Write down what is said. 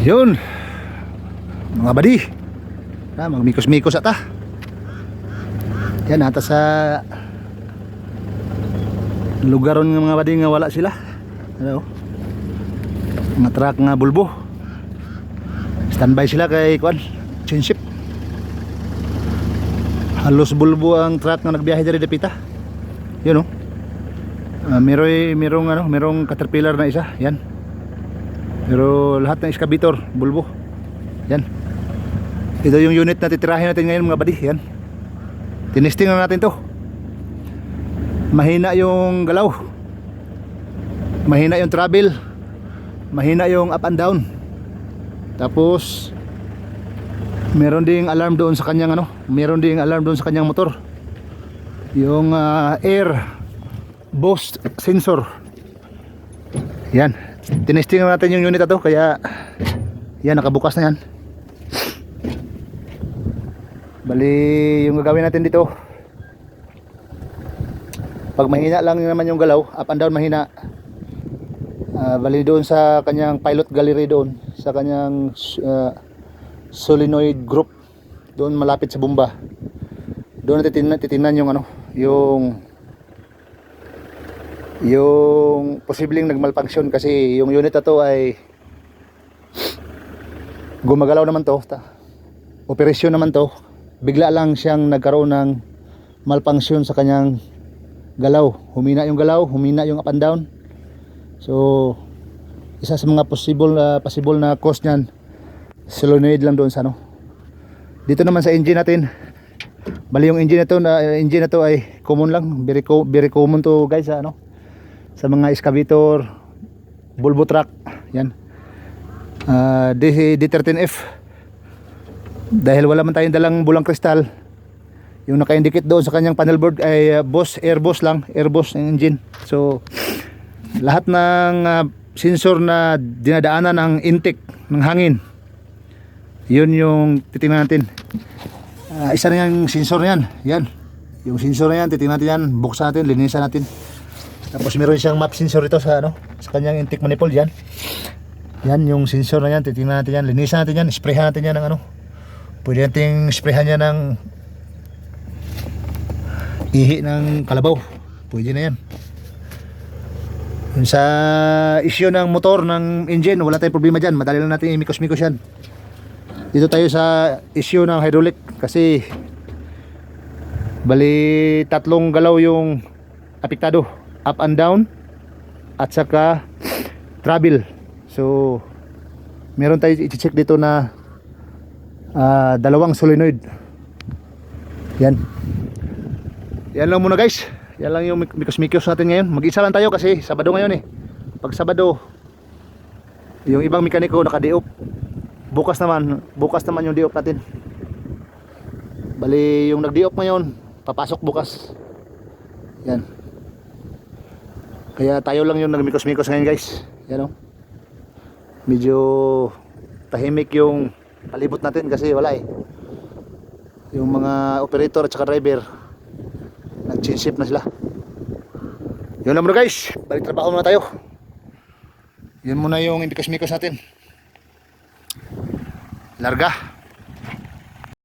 Yun mga badi, magmikos-mikos ata. Yan ata sa lugaron ng mga badi nga wala sila. Ano? Mga truck nga bulbo. Standby sila kay kuan, chinship. Halos bulbo ang truck nga nagbiyahe dari Dapita. Yun oh. Merong Caterpillar na isa, yan. Pero lahat ng excavator bulbo. Yan. Ito yung unit na titirahin natin ngayon mga badi, yan. Tinesting na natin to. Mahina yung galaw, mahina yung travel, mahina yung up and down. Tapos meron ding alarm doon sa kanyang motor. Yung air boost sensor. Yan. Tinesting na natin yung unit na to, kaya yan, nakabukas na yan. Bali yung gagawin natin dito, pag mahina lang naman yung galaw, up and down mahina, bali doon sa kanyang pilot gallery, doon sa kanyang solenoid group, doon malapit sa bomba, doon natin titingnan yung posibleng nagmalfunction. Kasi yung unit na to ay gumagalaw naman to, operasyon naman to, bigla lang siyang nagkaroon ng malfunction sa kanyang galaw. Humina yung galaw, humina yung up and down. So isa sa mga possible na cause niyan, solenoid lang doon sa ano. Dito naman sa engine natin, bali yung engine na to ay common lang, very common to guys, sa mga excavator, bulbo truck, yan. D13F. Dahil wala man tayong dalang bulang kristal, yung naka-indicate doon sa kanyang panel board ay Airbus ng engine. So lahat ng sensor na dinadaanan ng intake ng hangin, yun yung titingnan natin. Isa na yung sensor na yan. Yung sensor na yan, titingnan natin yan, buksan natin, linisan natin. Tapos meron siyang map sensor ito sa kanyang intake manifold, yan. Yan yung sensor na yan, titingnan natin yan, linisan natin yan, sprayhan natin yan ng pwede nating sprayhan niya ng ihi ng kalabaw, pwede na yan. Yung sa issue ng motor, ng engine, wala tayong problema dyan, madali lang natin imikos-mikos yan. Dito tayo sa issue ng hydraulic, kasi bali tatlong galaw yung apektado, up and down at saka travel. So meron tayo i-check dito na dalawang solenoid. Yan lang muna guys, yan lang yung mikos-mikos natin ngayon. Mag-isa lang tayo kasi Sabado ngayon eh. Pag Sabado, yung ibang mekaniko naka-day-off. Bukas naman yung day-off natin. Bali yung nag-day-off ngayon, papasok bukas. Yan. Kaya tayo lang yung nagmikos-mikos ngayon guys. Yan medyo tahimik yung palibot natin kasi wala eh. Yung mga operator at saka driver nag-change na sila. Yun lang muna guys, balik trabaho muna tayo. Yun muna yung imikos-mikos natin. Larga.